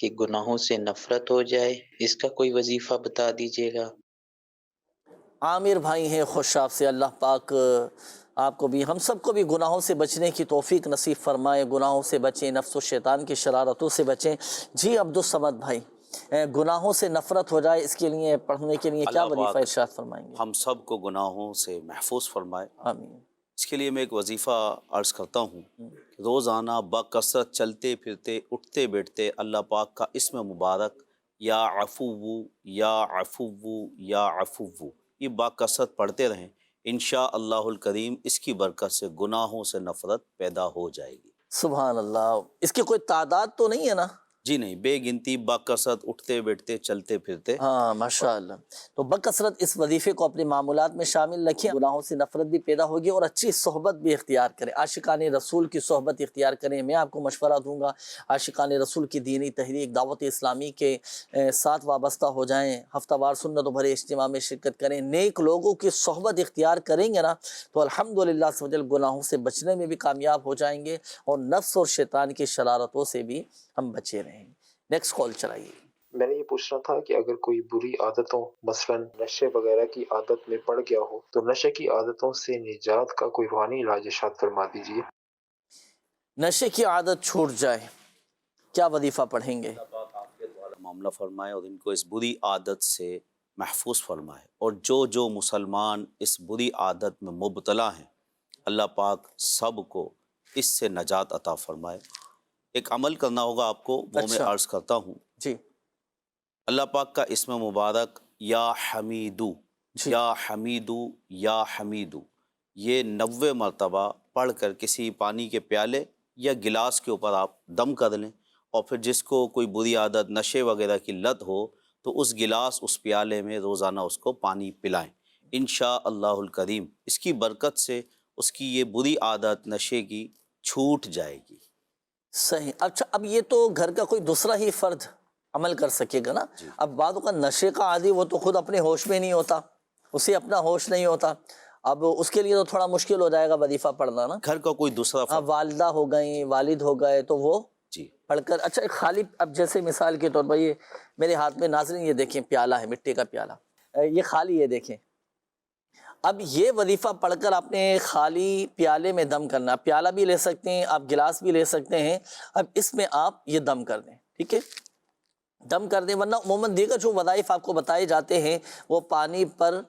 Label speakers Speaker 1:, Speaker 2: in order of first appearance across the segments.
Speaker 1: کہ گناہوں سے نفرت ہو جائے، اس کا کوئی وظیفہ بتا دیجیے گا۔
Speaker 2: عامر بھائی ہیں خوشاب سے، اللہ پاک آپ کو بھی ہم سب کو بھی گناہوں سے بچنے کی توفیق نصیب فرمائے، گناہوں سے بچیں، نفس و شیطان کی شرارتوں سے بچیں۔ جی عبدالصمد بھائی، گناہوں سے نفرت ہو جائے اس کے لیے پڑھنے کے لیے کیا
Speaker 3: اللہ
Speaker 2: وظیفہ
Speaker 3: پاک
Speaker 2: ارشاد فرمائیں گے؟
Speaker 3: ہم سب کو گناہوں سے محفوظ فرمائے۔
Speaker 2: آمین۔
Speaker 3: اس کے لیے میں ایک وظیفہ عرض کرتا ہوں، روزانہ بکثرت چلتے پھرتے اٹھتے بیٹھتے اللہ پاک کا اسم مبارک یا عفو یا عفو یا عفو یہ بکثرت پڑھتے رہیں، انشاءاللہ الکریم اس کی برکت سے گناہوں سے نفرت پیدا ہو جائے گی۔
Speaker 2: سبحان اللہ، اس کی کوئی تعداد تو نہیں ہے نا؟
Speaker 3: جی نہیں، بے گنتی بکثرت اٹھتے بیٹھتے چلتے پھرتے۔
Speaker 2: ہاں ماشاءاللہ، تو بکثرت اس وظیفے کو اپنے معمولات میں شامل رکھیں، گناہوں سے نفرت بھی پیدا ہوگی اور اچھی صحبت بھی اختیار کریں، عاشقان رسول کی صحبت اختیار کریں۔ میں آپ کو مشورہ دوں گا عاشقان رسول کی دینی تحریک دعوت اسلامی کے ساتھ وابستہ ہو جائیں، ہفتہ وار سنت و بھرے اجتماع میں شرکت کریں، نیک لوگوں کی صحبت اختیار کریں گے نا تو الحمدللہ عز و جل گناہوں سے بچنے میں بھی کامیاب ہو جائیں گے اور نفس اور شیطان کی شرارتوں سے بھی ہم بچے رہیں گے۔ نیکسٹ کال چلائیے۔
Speaker 4: میں نے یہ پوچھنا تھا کہ اگر کوئی بری عادتوں مثلا نشے وغیرہ کی عادت میں پڑ گیا ہو تو نشے کی عادتوں سے نجات کا کوئی روحانی علاج ارشاد فرما دیجیے۔
Speaker 2: نشے کی عادت چھوٹ جائے کیا وظیفہ پڑھیں گے؟
Speaker 3: اللہ پاک عافیت والا معاملہ فرمائے اور ان کو اس بری عادت سے محفوظ فرمائے، اور جو مسلمان اس بری عادت میں مبتلا ہیں اللہ پاک سب کو اس سے نجات عطا فرمائے۔ ایک عمل کرنا ہوگا آپ کو، وہ میں
Speaker 2: اچھا
Speaker 3: عرض کرتا ہوں۔
Speaker 2: جی
Speaker 3: اللہ پاک کا اسم مبارک یا حمیدو
Speaker 2: جی
Speaker 3: یا حمیدو یا حمیدو یہ 90 مرتبہ پڑھ کر کسی پانی کے پیالے یا گلاس کے اوپر آپ دم کر لیں، اور پھر جس کو کوئی بری عادت نشے وغیرہ کی لت ہو تو اس گلاس اس پیالے میں روزانہ اس کو پانی پلائیں، انشاءاللہ الکریم اس کی برکت سے اس کی یہ بری عادت نشے کی چھوٹ جائے گی۔
Speaker 2: صحیح۔ اچھا اب یہ تو گھر کا کوئی دوسرا ہی فرد عمل کر سکے گا نا، اب بعد کا نشے کا عادی وہ تو خود اپنے ہوش میں نہیں ہوتا، اسے اپنا ہوش نہیں ہوتا، اب اس کے لیے تو تھوڑا مشکل ہو جائے گا وظیفہ پڑھنا نا۔
Speaker 3: گھر کا کوئی دوسرا فرد،
Speaker 2: والدہ ہو گئیں، والد ہو گئے تو وہ
Speaker 3: جی
Speaker 2: پڑھ کر، اچھا ایک خالی، اب جیسے مثال کے طور پر یہ میرے ہاتھ میں ناظرین یہ دیکھیں پیالہ ہے، مٹی کا پیالہ، یہ خالی، یہ دیکھیں، اب یہ وظیفہ پڑھ کر آپ نے خالی پیالے میں دم کرنا، پیالہ بھی لے سکتے ہیں آپ، گلاس بھی لے سکتے ہیں، اب اس میں آپ یہ دم کر دیں، ٹھیک ہے، دم کر دیں، ورنہ عموماً دیگر جو وظائف آپ کو بتائے جاتے ہیں وہ پانی پر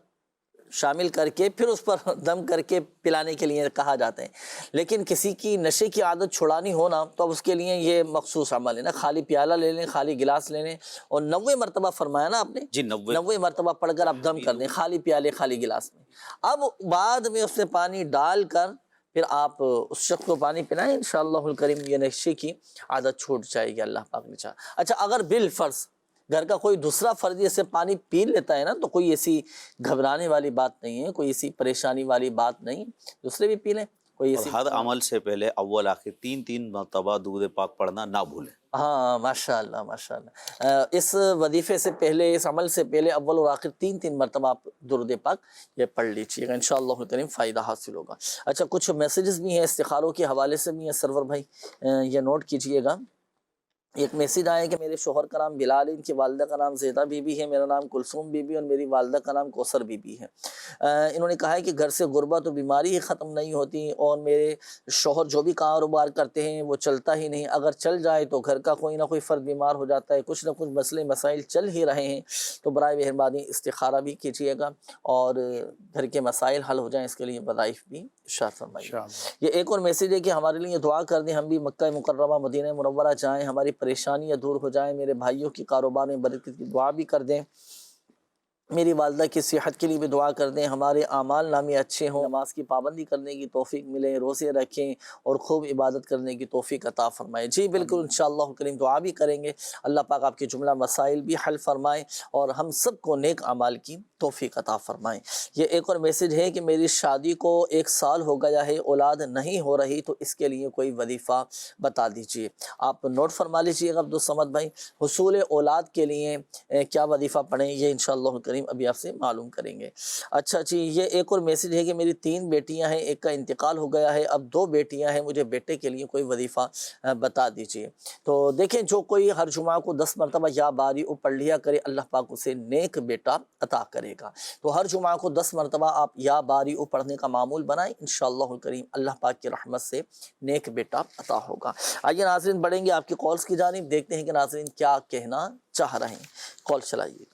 Speaker 2: شامل کر کے پھر اس پر دم کر کے پلانے کے لیے کہا جاتا ہے، لیکن کسی کی نشے کی عادت چھڑانی ہونا تو اب اس کے لیے یہ مخصوص عمل ہے نا، خالی پیالہ لے لیں، خالی گلاس لے لیں، اور 90 مرتبہ فرمایا نا آپ نے،
Speaker 3: جی
Speaker 2: 90 مرتبہ پڑھ کر آپ دم کر دیں خالی پیالے خالی گلاس میں، اب بعد میں اس میں پانی ڈال کر پھر آپ اس شخص کو پانی پلائیں، انشاءاللہ الکریم یہ نشے کی عادت چھوٹ جائے گی، اللہ پاک نے چاہا۔ اچھا اگر بالفرض گھر کا کوئی دوسرا فرد اسے پانی پی لیتا ہے نا تو کوئی ایسی گھبرانے والی بات نہیں ہے، کوئی ایسی پریشانی والی بات نہیں، دوسرے بھی پی لیں، کوئی
Speaker 3: اور
Speaker 2: ایسی،
Speaker 3: ہر عمل سے پہلے اول آخر 3 مرتبہ درود پاک پڑھنا نہ بھولیں۔
Speaker 2: ہاں ماشاءاللہ ماشاءاللہ، اس وظیفے سے پہلے، اس عمل سے پہلے اول اور آخر 3 مرتبہ آپ درود پاک یہ پڑھ لیجیے گا، انشاءاللہ کریم فائدہ حاصل ہوگا۔ اچھا کچھ میسیجز بھی ہیں استخاروں کے حوالے سے بھی ہیں، سرور بھائی یہ نوٹ کیجئے گا۔ ایک میسیج آیا کہ میرے شوہر کا نام بلال ہے، ان کی والدہ کا نام زیدہ بی بی ہے، میرا نام کلثوم بی بی اور میری والدہ کا نام کوثر بی بی ہے۔ انہوں نے کہا ہے کہ گھر سے غربت و بیماری ہی ختم نہیں ہوتی، اور میرے شوہر جو بھی کاروبار کرتے ہیں وہ چلتا ہی نہیں، اگر چل جائے تو گھر کا کوئی نہ کوئی فرد بیمار ہو جاتا ہے، کچھ نہ کچھ مسئلے مسائل چل ہی رہے ہیں، تو برائے مہربانی استخارہ بھی کیجیے گا اور گھر کے مسائل حل ہو جائیں، اس کے لیے وظائف بھی ارشاد فرمائیے۔ یہ ایک اور میسیج ہے کہ ہمارے لیے دعا کر دیں، ہم بھی مکہ مکرمہ مدینہ منورہ جائیں، ہماری پریشانیاں دور ہو جائیں، میرے بھائیوں کی کاروبار میں برکت کی دعا بھی کر دیں، میری والدہ کی صحت کے لیے بھی دعا کر دیں، ہمارے اعمال نامے اچھے ہوں، نماز کی پابندی کرنے کی توفیق ملے، روزے رکھیں اور خوب عبادت کرنے کی توفیق عطا فرمائے۔ جی بالکل انشاءاللہ کریم دعا بھی کریں گے، اللہ پاک آپ کے جملہ مسائل بھی حل فرمائے اور ہم سب کو نیک اعمال کی توفیق عطا فرمائے۔ یہ ایک اور میسیج ہے کہ میری شادی کو 1 سال ہو گیا ہے، اولاد نہیں ہو رہی، تو اس کے لیے کوئی وظیفہ بتا دیجیے۔ آپ نوٹ فرما لیجیے گا عبدالصمد بھائی، حصول اولاد کے لیے کیا وظیفہ پڑھیں، یہ انشاءاللہ کریم کریم ابھی آپ سے معلوم کریں گے۔ اچھا جی، یہ ایک اور میسیج ہے کہ میری 3 بیٹیاں ہیں، ایک کا انتقال ہو گیا ہے، اب 2 بیٹیاں ہیں، مجھے بیٹے کے لیے کوئی وظیفہ بتا دیجیے۔ تو دیکھیں، جو کوئی ہر جمعہ کو 10 مرتبہ یا باری پڑھ لیا کرے، اللہ پاک اسے نیک بیٹا عطا کرے گا۔ تو ہر جمعہ کو 10 مرتبہ آپ یا باری پڑھنے کا معمول بنائیں، انشاءاللہ الکریم اللہ پاک کی رحمت سے نیک بیٹا عطا ہوگا۔ آئیے ناظرین بڑھیں گے آپ کی کالز کی جانب، دیکھتے ہیں کہ ناظرین کیا کہنا چاہ رہے ہیں۔ کال چلائیے۔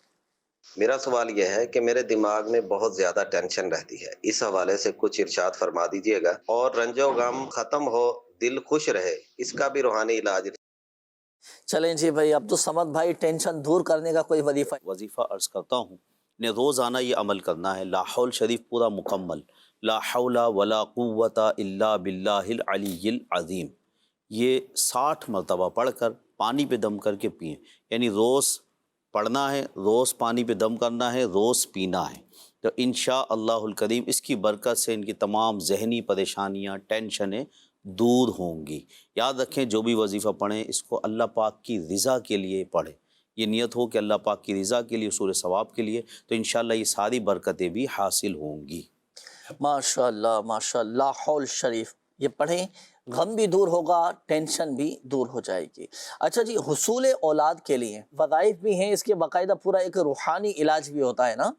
Speaker 5: میرا سوال یہ ہے کہ میرے دماغ میں بہت زیادہ ٹینشن رہتی ہے، اس حوالے سے کچھ ارشاد فرما دیجئے گا، اور رنج و غم ختم ہو، دل خوش رہے، اس کا بھی روحانی علاج۔
Speaker 2: چلیں جی بھائی عبدالصمد بھائی، ٹینشن دور کرنے کا کوئی
Speaker 3: وظیفہ عرض کرتا ہوں نے روزانہ یہ عمل کرنا ہے، لا حول شریف پورا مکمل، لا حول ولا قوت الا باللہ العلی العظیم، یہ 60 مرتبہ پڑھ کر پانی پہ دم کر کے پئیں، یعنی روز پڑھنا ہے، روز پانی پہ دم کرنا ہے، روز پینا ہے۔ تو انشاءاللہ الکریم اس کی برکت سے ان کی تمام ذہنی پریشانیاں، ٹینشنیں دور ہوں گی۔ یاد رکھیں، جو بھی وظیفہ پڑھیں اس کو اللہ پاک کی رضا کے لیے پڑھیں، یہ نیت ہو کہ اللہ پاک کی رضا کے لیے، حصول ثواب کے لیے، تو انشاءاللہ یہ ساری برکتیں بھی حاصل ہوں گی۔
Speaker 2: ماشاءاللہ ماشاءاللہ، لا حول شریف یہ پڑھیں، غم بھی دور ہوگا، ٹینشن بھی دور ہو جائے گی۔ اچھا جی، حصول اولاد کے لیے وظائف بھی ہیں، اس کے باقاعدہ پورا ایک روحانی علاج بھی ہوتا ہے نا،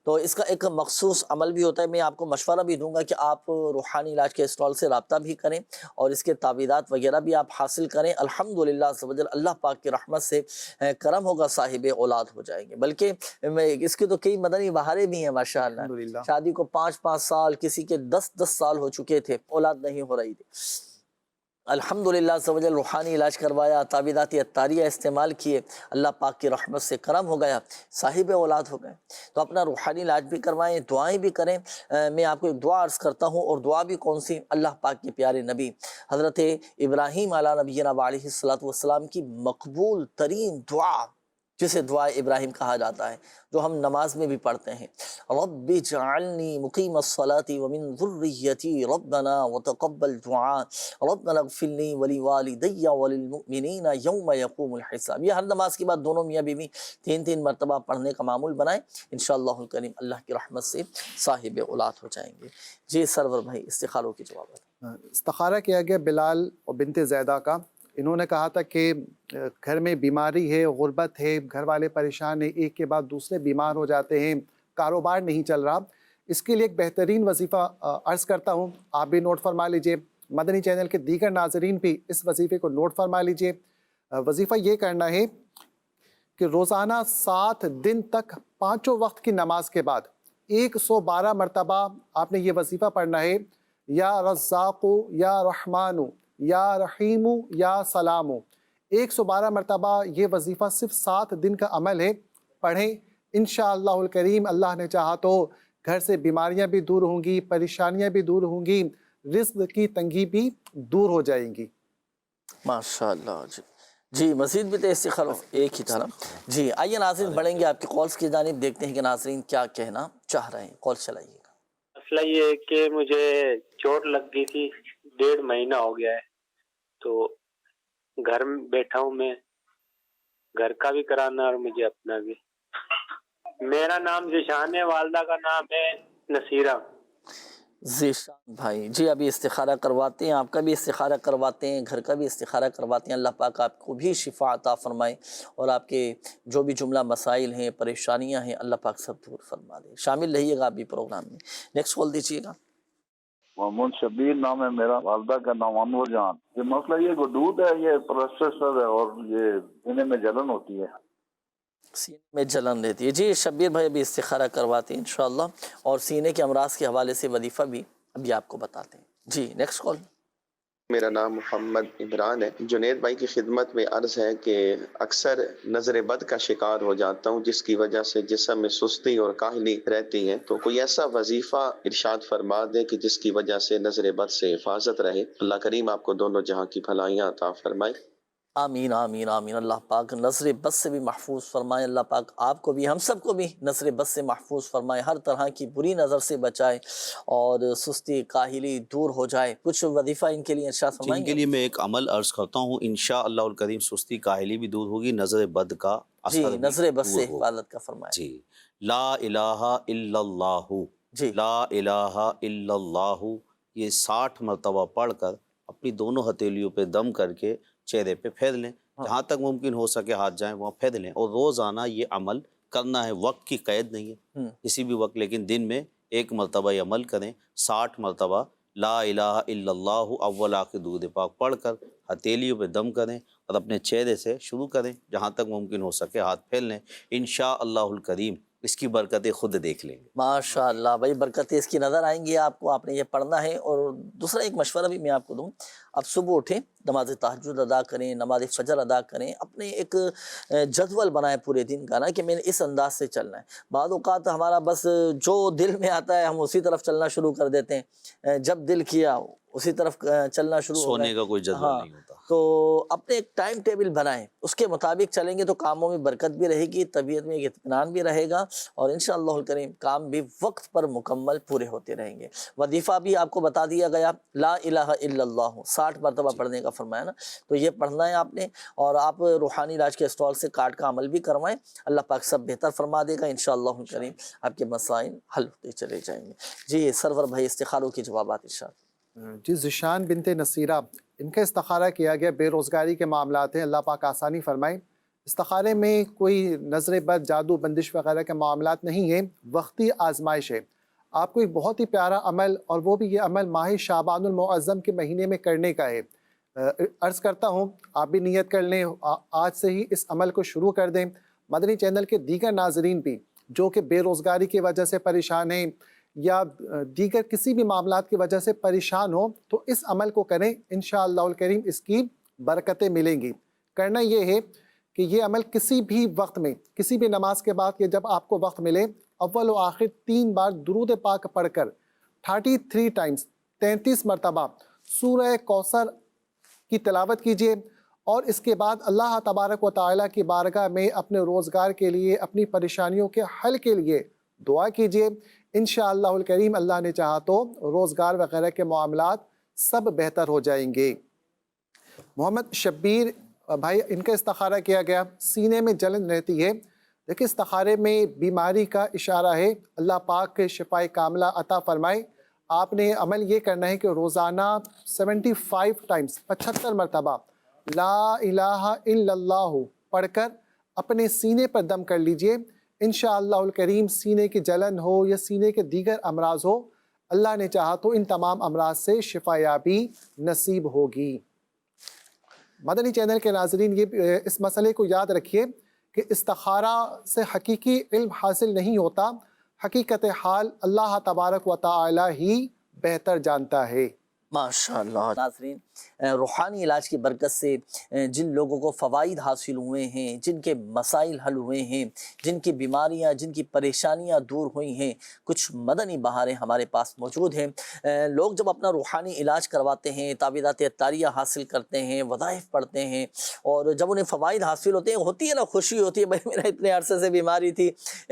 Speaker 2: تو اس کا ایک مخصوص عمل بھی ہوتا ہے۔ میں آپ کو مشورہ بھی دوں گا کہ آپ روحانی علاج کے اسٹال سے رابطہ بھی کریں اور اس کے تعویذات وغیرہ بھی آپ حاصل کریں۔ الحمدللہ عز و جل اللہ پاک کی رحمت سے کرم ہوگا، صاحب اولاد ہو جائیں گے۔ بلکہ اس کے تو کئی مدنی بہاریں بھی ہیں ماشاءاللہ، شادی کو 5 سال، کسی کے 10 سال ہو چکے تھے، اولاد نہیں ہو رہی تھی، الحمدللہ عز و جل روحانی علاج کروایا، تعویذات عطاریہ استعمال کیے، اللہ پاک کی رحمت سے کرم ہو گیا، صاحب اولاد ہو گئے۔ تو اپنا روحانی علاج بھی کروائیں، دعائیں بھی کریں۔ میں آپ کو ایک دعا عرض کرتا ہوں، اور دعا بھی کون سی؟ اللہ پاک کے پیارے نبی حضرت ابراہیم علیہ نبینا علیہ الصلوۃ والسلام کی مقبول ترین دعا، جسے دعا ابراہیم کہا جاتا ہے، جو ہم نماز میں بھی پڑھتے ہیں، رب اجعلنی مقیم الصلاۃ ومن ذریتی ربنا وتقبل دعاء ربنا اغفر لی ولوالدی وللمؤمنین یوم یقوم الحساب۔ یہ ہر نماز کے بعد دونوں میاں بیوی 3 مرتبہ پڑھنے کا معمول بنائیں، انشاءاللہ الکریم اللہ کی رحمت سے صاحب اولاد ہو جائیں گے۔ جی سرور بھائی، استخاروں کی جوابات۔
Speaker 6: استخارہ کیا گیا بلال اور بنت زیدہ کا، انہوں نے کہا تھا کہ گھر میں بیماری ہے، غربت ہے، گھر والے پریشان ہیں، ایک کے بعد دوسرے بیمار ہو جاتے ہیں، کاروبار نہیں چل رہا۔ اس کے لیے ایک بہترین وظیفہ عرض کرتا ہوں، آپ بھی نوٹ فرما لیجئے، مدنی چینل کے دیگر ناظرین بھی اس وظیفے کو نوٹ فرما لیجئے۔ وظیفہ یہ کرنا ہے کہ روزانہ 7 دن تک 5 وقت کی نماز کے بعد 112 مرتبہ آپ نے یہ وظیفہ پڑھنا ہے، یا رزاق یا رحمان یا رحیم یا سلام۔ 112 مرتبہ یہ وظیفہ صرف 7 دن کا عمل ہے، پڑھیں، انشاءاللہ الکریم اللہ نے چاہا تو گھر سے بیماریاں بھی دور ہوں گی، پریشانیاں بھی دور ہوں گی، رزق کی تنگی بھی دور ہو جائیں گی۔
Speaker 2: ماشاءاللہ جی، مزید بھی تو استخارہ ایک ہی تھا نا۔ جی آئیے ناظرین بڑھیں گے آپ کی کالز کی جانب، دیکھتے ہیں کہ ناظرین کیا کہنا چاہ رہے ہیں۔ کال چلائیے گا۔
Speaker 7: مسئلہ یہ ہے کہ مجھے چوٹ لگ گئی تھی، 1.5 مہینہ ہو گیا ہے، تو گھر میں بیٹھا ہوں، میں گھر کا بھی کرانا اور مجھے اپنا بھی۔ میرا نام ذیشان ہے، والدہ کا نام ہے نصیرہ۔
Speaker 2: ذیشان بھائی جی، ابھی استخارہ کرواتے ہیں، آپ کا بھی استخارہ کرواتے ہیں، گھر کا بھی استخارہ کرواتے ہیں، اللہ پاک آپ کو بھی شفا عطا فرمائے، اور آپ کے جو بھی جملہ مسائل ہیں، پریشانیاں ہیں، اللہ پاک سب دور فرما دے۔ شامل رہیے گا آپ بھی پروگرام میں۔ نیکسٹ کال دیجیے گا۔
Speaker 8: محمد شبیر نام ہے میرا، والدہ کا نام انور جان۔ یہ مسئلہ یہ دودھ ہے، یہ پروسیسر ہے، اور یہ سینے میں جلن ہوتی ہے،
Speaker 2: سینے میں جلن رہتی ہے۔ جی شبیر بھائی ابھی استخارہ کرواتے ہیں انشاءاللہ، اور سینے کے امراض کے حوالے سے وظیفہ بھی ابھی آپ کو بتاتے ہیں۔ جی نیکسٹ کال۔
Speaker 9: میرا نام محمد عمران ہے۔ جنید بھائی کی خدمت میں عرض ہے کہ اکثر نظر بد کا شکار ہو جاتا ہوں، جس کی وجہ سے جسم میں سستی اور کاہلی رہتی ہے، تو کوئی ایسا وظیفہ ارشاد فرما دے کہ جس کی وجہ سے نظر بد سے حفاظت رہے۔ اللہ کریم آپ کو دونوں جہاں کی بھلائیاں عطا فرمائے۔
Speaker 2: آمین آمین آمین. اللہ پاک نظر بد سے بھی محفوظ فرمائے. اللہ پاک آپ کو بھی ہم سب کو بھی نظر بد سے محفوظ فرمائے. ہر طرح کی بری نظر سے بچائے اور سستی کاہلی دور ہو جائے. کچھ وظیفہ ان کے لیے ارشاد
Speaker 3: جن
Speaker 2: فرمائیں
Speaker 3: کے
Speaker 2: گے؟
Speaker 3: لیے میں ایک عمل عرض کرتا ہوں، انشاءاللہ الکریم سستی کاہلی بھی دور ہوگی، نظر بد کا
Speaker 2: جی
Speaker 3: اثر بھی
Speaker 2: نظر بد سے
Speaker 3: دور ہوگا.
Speaker 2: حفاظت کا فرمائے.
Speaker 3: جی لا الہ الا اللہ،
Speaker 2: جی
Speaker 3: لا الہ الا اللہ، یہ 60 مرتبہ پڑھ کر اپنی دونوں ہتھیلیوں پہ دم کر کے چہرے پہ پھیر لیں، جہاں تک ممکن ہو سکے ہاتھ جائیں وہاں پھیر لیں، اور روزانہ یہ عمل کرنا ہے. وقت کی قید نہیں ہے، کسی بھی وقت، لیکن دن میں 1 مرتبہ یہ عمل کریں. 60 مرتبہ لا الہ الا اللہ اول آخر درود پاک پڑھ کر ہتھیلیوں پہ دم کریں اور اپنے چہرے سے شروع کریں، جہاں تک ممکن ہو سکے ہاتھ پھیل لیں. انشاءاللہ الکریم اس کی برکتیں خود دیکھ لیں گے.
Speaker 2: ماشاء اللہ بھائی، برکتیں اس کی نظر آئیں گی آپ کو. آپ نے یہ پڑھنا ہے. اور دوسرا ایک مشورہ بھی میں آپ کو دوں، آپ صبح اٹھیں، نماز تہجد ادا کریں، نماز فجر ادا کریں، اپنے ایک جدول بنائیں پورے دن کا نا کہ میں نے اس انداز سے چلنا ہے. بعض اوقات ہمارا بس جو دل میں آتا ہے ہم اسی طرف چلنا شروع کر دیتے ہیں، جب دل کیا اسی طرف چلنا شروع ہو گئے.
Speaker 3: سونے کا کوئی جدول نہیں ہوتا.
Speaker 2: تو اپنے ایک ٹائم ٹیبل بنائیں، اس کے مطابق چلیں گے تو کاموں میں برکت بھی رہے گی، طبیعت میں ایک اطمینان بھی رہے گا، اور انشاءاللہ الکریم کام بھی وقت پر مکمل پورے ہوتے رہیں گے. وظیفہ بھی آپ کو بتا دیا گیا، لا الہ الا اللہ 60 مرتبہ پڑھنے کا فرمایا نا، تو یہ پڑھنا ہے آپ نے. اور آپ روحانی علاج کے اسٹال سے کارڈ کا عمل بھی کروائیں، اللہ پاک سب بہتر فرما دے گا انشاءاللہ الکریم. آپ کے مسائل حل ہوتے چلے جائیں گے. جی سرور بھائی، استخاروں کی جوابات ارشاد.
Speaker 6: جی ذیشان بنت نصیرہ، ان کا استخارہ کیا گیا، بے روزگاری کے معاملات ہیں، اللہ پاک آسانی فرمائے. استخارے میں کوئی نظر بد، جادو، بندش وغیرہ کے معاملات نہیں ہیں، وقتی آزمائش ہے. آپ کو ایک بہت ہی پیارا عمل، اور وہ بھی یہ عمل ماہ شعبان المعظم کے مہینے میں کرنے کا ہے. عرض کرتا ہوں آپ بھی نیت کر لیں، آج سے ہی اس عمل کو شروع کر دیں. مدنی چینل کے دیگر ناظرین بھی جو کہ بے روزگاری کی وجہ سے پریشان ہیں یا دیگر کسی بھی معاملات کی وجہ سے پریشان ہو، تو اس عمل کو کریں، انشاءاللہ الکریم اس کی برکتیں ملیں گی. کرنا یہ ہے کہ یہ عمل کسی بھی وقت میں، کسی بھی نماز کے بعد، کہ جب آپ کو وقت ملے، اول و آخر 3 بار درود پاک پڑھ کر 33 ٹائمز 33 مرتبہ سورہ کوثر کی تلاوت کیجیے، اور اس کے بعد اللہ تبارک و تعالیٰ کی بارگاہ میں اپنے روزگار کے لیے، اپنی پریشانیوں کے حل کے لیے دعا کیجیے. انشاءاللہ الکریم اللہ نے چاہا تو روزگار وغیرہ کے معاملات سب بہتر ہو جائیں گے. محمد شبیر بھائی، ان کا استخارہ کیا گیا، سینے میں جلن رہتی ہے. دیکھیں استخارے میں بیماری کا اشارہ ہے، اللہ پاک کے شفائے کاملہ عطا فرمائے. آپ نے عمل یہ کرنا ہے کہ روزانہ 75 ٹائمز 75 مرتبہ لا الہ الا اللہ پڑھ کر اپنے سینے پر دم کر لیجئے. انشاءاللہ الکریم سینے کی جلن ہو یا سینے کے دیگر امراض ہو، اللہ نے چاہا تو ان تمام امراض سے شفا یابی نصیب ہوگی. مدنی چینل کے ناظرین، یہ اس مسئلے کو یاد رکھیے کہ استخارہ سے حقیقی علم حاصل نہیں ہوتا، حقیقت حال اللہ تبارک و تعالی ہی بہتر جانتا ہے.
Speaker 2: ماشاءاللہ. ناظرین، روحانی علاج کی برکت سے جن لوگوں کو فوائد حاصل ہوئے ہیں، جن کے مسائل حل ہوئے ہیں، جن کی بیماریاں، جن کی پریشانیاں دور ہوئی ہیں، کچھ مدنی بہاریں ہمارے پاس موجود ہیں. لوگ جب اپنا روحانی علاج کرواتے ہیں، تعویذات عطاریہ حاصل کرتے ہیں، وظائف پڑھتے ہیں، اور جب انہیں فوائد حاصل ہوتے ہیں، ہوتی ہے نا خوشی ہوتی ہے، بھائی میرا اتنے عرصے سے بیماری تھی،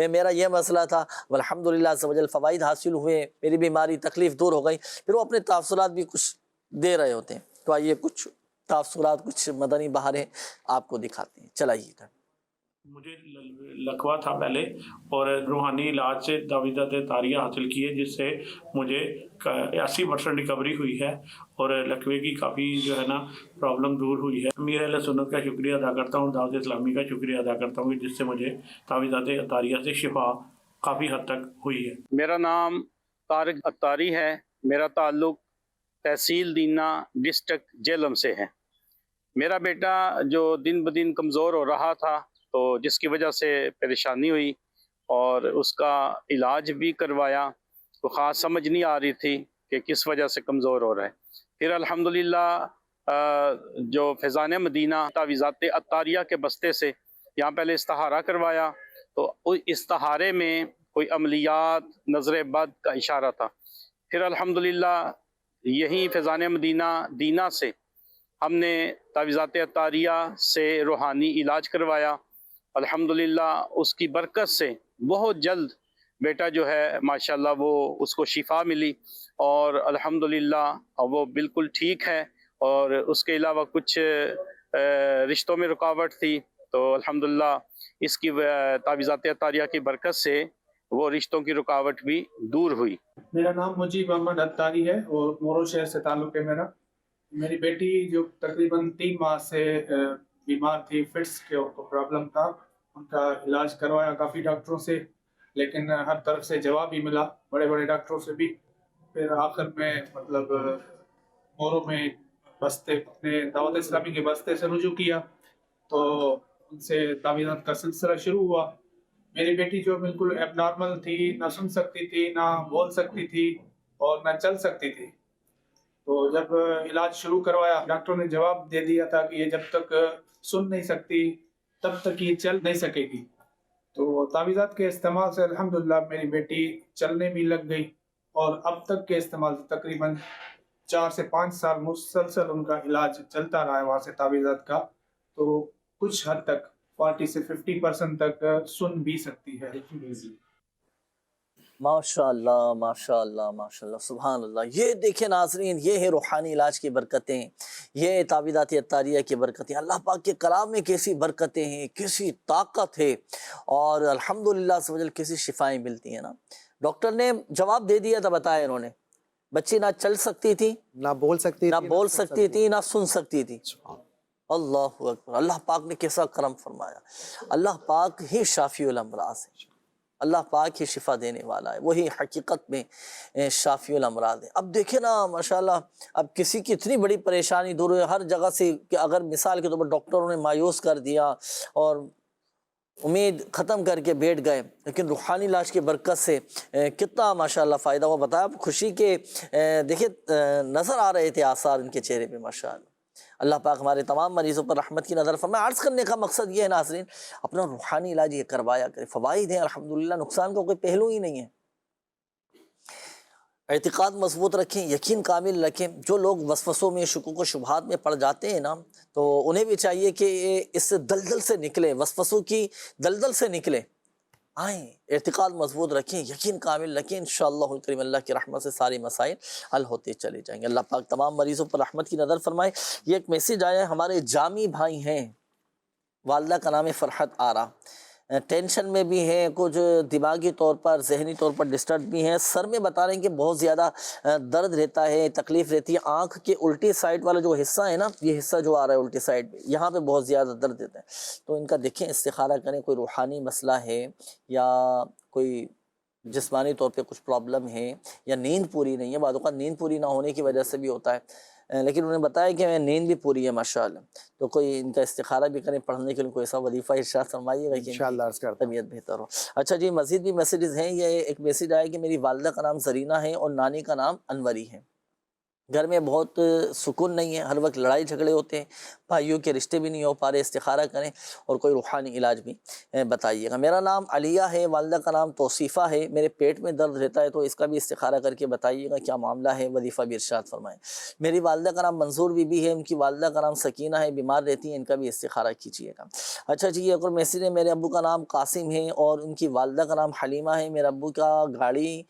Speaker 2: میرا یہ مسئلہ تھا، الحمدللہ عز و جل فوائد حاصل ہوئے، میری بیماری تکلیف دور ہو گئی. پھر وہ اپنے تاثرات بھی کچھ دے رہے ہوتے ہیں. تو آئیے کچھ تاثرات، کچھ مدنی بہاریں آپ کو دکھاتے ہیں. چلائیے گا.
Speaker 10: مجھے لکوا تھا پہلے، اور روحانی علاج سے تعویذات عطاریہ حاصل کیے، جس سے مجھے 80% ریکوری ہوئی ہے، اور لکوے کی کافی جو ہے نا پرابلم دور ہوئی ہے. امیر اہل سنت کا شکریہ ادا کرتا ہوں، دعوت اسلامی کا شکریہ ادا کرتا ہوں، جس سے مجھے تعویذات عطاریہ سے شفا کافی حد تک ہوئی ہے.
Speaker 11: میرا نام طارق عطاری ہے، میرا تعلق تحصیل دینا ڈسٹرکٹ جہلم سے ہے. میرا بیٹا جو دن بدن کمزور ہو رہا تھا، تو جس کی وجہ سے پریشانی ہوئی، اور اس کا علاج بھی کروایا، تو خاص سمجھ نہیں آ رہی تھی کہ کس وجہ سے کمزور ہو رہا ہے. پھر الحمدللہ جو فیضان مدینہ تعویذات عطاریہ کے بستے سے یہاں پہلے استخارہ کروایا، تو استخارے میں کوئی عملیات، نظر بد کا اشارہ تھا. پھر الحمدللہ یہی فیضان مدینہ دینا سے ہم نے تعویذات عطاریہ سے روحانی علاج کروایا. الحمدللہ اس کی برکت سے بہت جلد بیٹا جو ہے ماشاءاللہ وہ اس کو شفا ملی اور الحمدللہ وہ بالکل ٹھیک ہے. اور اس کے علاوہ کچھ رشتوں میں رکاوٹ تھی تو الحمدللہ اس کی تعویذات عطاریہ کی برکت سے وہ رشتوں کی رکاوٹ بھی دور ہوئی.
Speaker 12: میرا نام مجیب احمد عطاری ہے اور مورو شہر سے تعلق ہے میرا. میری بیٹی جو تقریباً 3 ماہ سے بیمار تھی، فٹس کے پرابلم تھا، ان کا علاج کروایا کافی ڈاکٹروں سے، لیکن ہر طرف سے جواب ہی ملا، بڑے بڑے ڈاکٹروں سے بھی. پھر آخر میں مطلب مورو میں بستے اپنے دعوت اسلامی کے بستے سے رجوع کیا تو ان سے تعویذات کا سلسلہ شروع ہوا. میری بیٹی جو بالکل ایب نارمل تھی، نہ سن سکتی تھی، نہ بول سکتی تھی اور نہ چل سکتی تھی. تو جب علاج شروع کروایا ڈاکٹروں نے جواب دے دیا تھا کہ یہ جب تک سن نہیں سکتی تب تک یہ چل نہیں سکے گی. تو تعویذات کے استعمال سے الحمدللہ میری بیٹی چلنے بھی لگ گئی اور اب تک کے استعمال سے تقریباً 4 سے 5 سال مسلسل ان کا علاج چلتا رہا ہے وہاں سے تعویذات کا. تو کچھ حد تک 40 سے 50% تک سن بھی سکتی ہے.
Speaker 2: ماشاء اللہ ماشاء اللہ ماشاء اللہ سبحان اللہ. یہ دیکھیں ناظرین، یہ ہے روحانی علاج کی برکتیں، یہ تعویذات عطاریہ کی برکتیں. اللہ پاک کے کلام میں کیسی برکتیں ہیں، کیسی طاقت ہے اور الحمدللہ سے وجل کیسی شفائیں ملتی ہیں نا. ڈاکٹر نے جواب دے دیا تھا، بتایا انہوں نے، بچی نہ چل سکتی تھی،
Speaker 6: نہ بول سکتی
Speaker 2: تھی، نہ سن سکتی تھی. اللہ اکبر. اللہ پاک نے کیسا کرم فرمایا. اللہ پاک ہی شافی الامراض ہے، اللہ پاک ہی شفا دینے والا ہے، وہی حقیقت میں شافی الامراض ہے. اب دیکھیں نا ماشاءاللہ، اب کسی کی اتنی بڑی پریشانی دور ہے ہر جگہ سے کہ اگر مثال کے طور پر ڈاکٹروں نے مایوس کر دیا اور امید ختم کر کے بیٹھ گئے، لیکن روحانی علاج کی برکت سے کتنا ماشاءاللہ فائدہ ہوا. بتایا خوشی کے دیکھیں نظر آ رہے تھے آثار ان کے چہرے پہ ماشاءاللہ. اللہ پاک ہمارے تمام مریضوں پر رحمت کی نظر فرمائے. عرض کرنے کا مقصد یہ ہے ناظرین، اپنا روحانی علاج یہ کروایا کرے. فوائد ہیں الحمدللہ، نقصان کا کوئی پہلو ہی نہیں ہے. اعتقاد مضبوط رکھیں، یقین کامل رکھیں. جو لوگ وسوسوں میں، شکوک و شبہات میں پڑ جاتے ہیں نا، تو انہیں بھی چاہیے کہ اس دلدل سے نکلے، وسوسوں کی دلدل سے نکلے، آئیں اعتقاد مضبوط رکھیں، یقین کامل رکھیں. انشاءاللہ الکریم اللہ کی رحمت سے سارے مسائل حل ہوتے چلے جائیں گے. اللہ پاک تمام مریضوں پر رحمت کی نظر فرمائے. یہ ایک میسیج آیا ہے، ہمارے جامی بھائی ہیں، والدہ کا نام ہے فرحت آرا، ٹینشن میں بھی ہیں، کچھ دماغی طور پر ذہنی طور پر ڈسٹرب بھی ہیں. سر میں بتا رہے ہیں کہ بہت زیادہ درد رہتا ہے، تکلیف رہتی ہے. آنکھ کے الٹی سائڈ والا جو حصہ ہے نا، یہ حصہ جو آ رہا ہے الٹی سائڈ پہ، یہاں پہ بہت زیادہ درد دیتا ہے. تو ان کا دیکھیں استخارہ کریں، کوئی روحانی مسئلہ ہے یا کوئی جسمانی طور پہ کچھ پرابلم ہے یا نیند پوری نہیں ہے. بعض اوقات نیند پوری نہ ہونے کی وجہ سے بھی ہوتا ہے، لیکن انہیں بتایا کہ نیند بھی پوری ہے ماشاءاللہ. تو کوئی ان کا استخارہ بھی کریں، پڑھنے کے لیے کوئی ایسا وظیفہ ارشاد فرمائیے گا کہ انشاءاللہ طبیعت بہتر ہو. اچھا جی، مزید بھی میسیجز ہیں. یہ ایک میسیج آیا کہ میری والدہ کا نام زرینہ ہے اور نانی کا نام انوری ہے. گھر میں بہت سکون نہیں ہے، ہر وقت لڑائی جھگڑے ہوتے ہیں، بھائیوں کے رشتے بھی نہیں ہو پا رہے. استخارہ کریں اور کوئی روحانی علاج بھی بتائیے گا. میرا نام علیہ ہے، والدہ کا نام توصیفہ ہے، میرے پیٹ میں درد رہتا ہے تو اس کا بھی استخارہ کر کے بتائیے گا کیا معاملہ ہے، وظیفہ بھی ارشاد فرمائیں. میری والدہ کا نام منظور بی بی ہے، ان کی والدہ کا نام سکینہ ہے، بیمار رہتی ہیں، ان کا بھی استخارہ کیجیے گا. اچھا جی، یہ ایک اور میسیج ہے. میرے ابو کا نام قاسم ہے اور ان کی والدہ کا نام حلیمہ ہے. میرے ابو کا گاڑی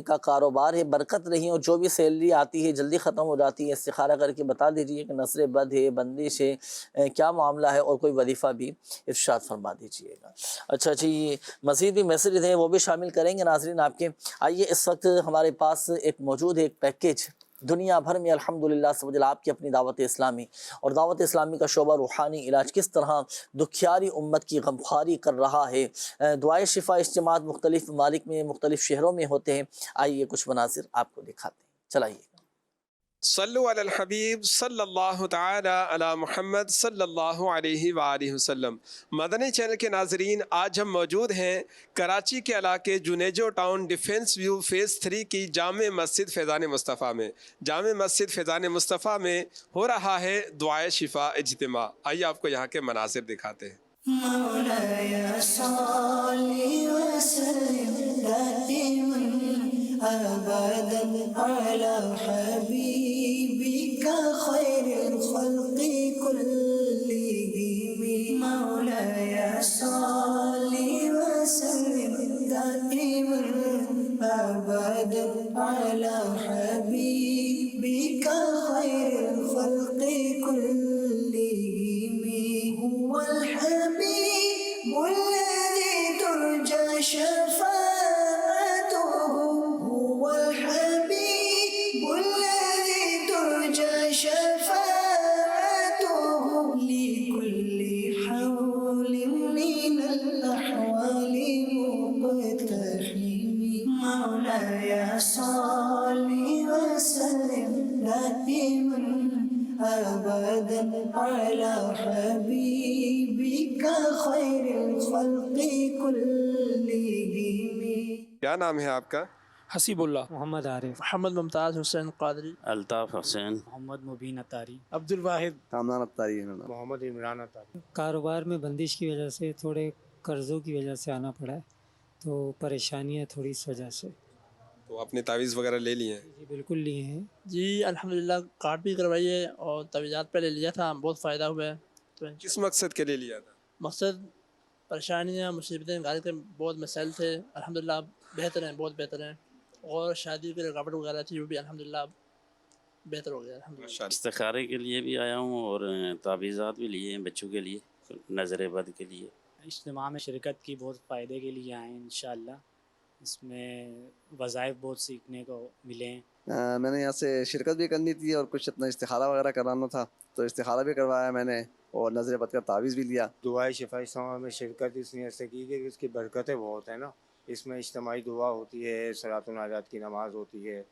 Speaker 2: کا کاروبار ہے، برکت نہیں اور جو بھی سیلری آتی ہے جلدی ختم ہو جاتی ہے. استخارہ کر کے بتا دیجیے کہ نظر بد ہے، بندش ہے، کیا معاملہ ہے، اور کوئی وظیفہ بھی ارشاد فرما دیجیے گا. اچھا جی، مزید بھی میسیج ہیں وہ بھی شامل کریں گے ناظرین آپ کے. آئیے، اس وقت ہمارے پاس ایک موجود ہے ایک پیکیج دنیا بھر میں الحمدللہ سمجھ آپ کی اپنی دعوت اسلامی اور دعوت اسلامی کا شعبہ روحانی علاج کس طرح دکھیاری امت کی غمخواری کر رہا ہے. دعائے شفا اجتماعات مختلف ممالک میں، مختلف شہروں میں ہوتے ہیں. آئیے کچھ مناظر آپ کو دکھاتے ہیں، چلائیے.
Speaker 13: صلو علی الحبیب صلی اللہ تعالی علی محمد صلی اللہ علیہ وآلہ وسلم. مدنی چینل کے ناظرین، آج ہم موجود ہیں کراچی کے علاقے Junejo town defence view phase 3 کی جامع مسجد فیضان مصطفیٰ میں. جامع مسجد فیضان مصطفیٰ میں ہو رہا ہے دعائے شفا اجتماع. آئیے آپ کو یہاں کے مناظر دکھاتے ہیں.
Speaker 14: مولاي صل وسلم دائما ابدا على حبيبك خير الخلق مولاي صل وسلم دائما أبدا على حبيبك خير الخلق كلهم. هو الحبيب الذي ترجى شفاعته، هو الحبيب الذي ترجى شفاعته لكل حول من الأحوال مقتحم. مولاي صل وسلم دائما أبدا على حبيبك خير الخلق كلهم.
Speaker 13: کیا نام ہے آپ کا؟
Speaker 15: حسیب اللہ، محمد عارف،
Speaker 2: محمد ممتاز حسین قادری،
Speaker 3: الطاف حسین،
Speaker 15: محمد مبین اتاری،
Speaker 12: عبد الواحد،
Speaker 6: کامران اتاری،
Speaker 12: محمد عمران اتاری.
Speaker 15: کاروبار میں بندش کی وجہ سے تھوڑے قرضوں کی وجہ سے آنا پڑا ہے، تو پریشانی ہے تھوڑی اس وجہ سے.
Speaker 13: تو آپ نے تعویذ وغیرہ لے لیے ہیں؟
Speaker 15: جی بالکل لیے ہیں.
Speaker 2: جی الحمدللہ کارڈ بھی کروائی ہے اور تعویذات پہلے لیا تھا، بہت فائدہ ہوا ہے. تو
Speaker 13: کس مقصد کے لیے لیا تھا؟
Speaker 2: مقصد پریشانیاں مصیبتیں گھر کے بہت مسائل تھے، الحمدللہ بہتر ہیں، بہت بہتر ہیں. اور شادی کی رکاوٹ وغیرہ تھی وہ بھی الحمدللہ بہتر ہو گیا الحمدللہ.
Speaker 3: استخارے کے لیے بھی آیا ہوں اور تعویذات بھی لیے ہیں بچوں کے لیے، نظر بد کے لیے.
Speaker 15: اجتماع میں شرکت کی، بہت فائدے کے لیے آئے ہیں انشاءاللہ. اس میں وظائف بہت سیکھنے کو ملے ہیں.
Speaker 6: میں نے یہاں سے شرکت بھی کرنی تھی اور کچھ اپنا استخارہ وغیرہ کرانا تھا، تو استخارہ بھی کروایا میں نے اور نظر بد کا تعویذ بھی لیا.
Speaker 16: دعائے شفا اجتماع میں شرکت اس نیت سے کی کہ اس کی برکتیں بہت ہیں نا. اس میں اجتماعی دعا ہوتی ہے، صلاۃ الناجات کی نماز ہوتی ہے،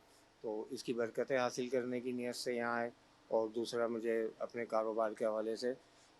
Speaker 16: تو اس کی برکتیں حاصل کرنے کی نیت سے یہاں آئے. اور دوسرا مجھے اپنے کاروبار کے حوالے سے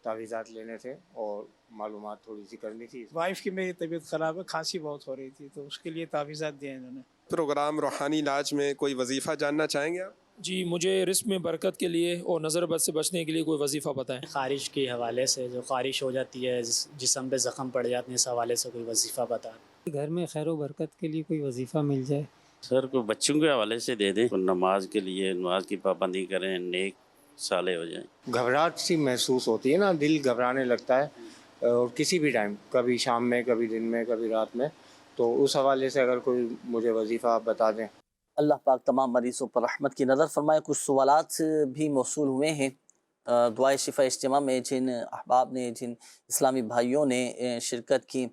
Speaker 16: تعویذات لینے تھے اور معلومات تھوڑی سی کرنی تھی.
Speaker 12: وائف کی میری طبیعت خراب ہے، کھانسی بہت ہو رہی تھی، تو اس کے لیے تعویذات دیے انہوں نے.
Speaker 13: پروگرام روحانی علاج میں کوئی وظیفہ جاننا چاہیں گے آپ؟
Speaker 17: جی مجھے رزق میں برکت کے لیے اور نظر بد سے بچنے کے لیے کوئی وظیفہ بتائیں.
Speaker 15: خارش کے حوالے سے، جو خارش ہو جاتی ہے، جسم پہ زخم پڑ جاتے ہیں، اس حوالے سے کوئی وظیفہ بتائیں. گھر میں خیر و برکت کے لیے کوئی وظیفہ مل جائے.
Speaker 3: سر کوئی بچوں کے حوالے سے دے دیں، نماز کے لیے نماز کی پابندی کریں، نیک صالح ہو جائیں.
Speaker 16: گھبراہٹ سی محسوس ہوتی ہے نا، دل گھبرانے لگتا ہے، اور کسی بھی ٹائم، کبھی شام میں، کبھی دن میں، کبھی رات میں. تو اس حوالے سے اگر کوئی مجھے وظیفہ آپ بتا دیں.
Speaker 2: اللہ پاک تمام مریضوں پر رحمت کی نظر فرمائے. کچھ سوالات بھی موصول ہوئے ہیں دعائے شفا اجتماع میں، جن احباب نے، جن اسلامی بھائیوں نے شرکت کی،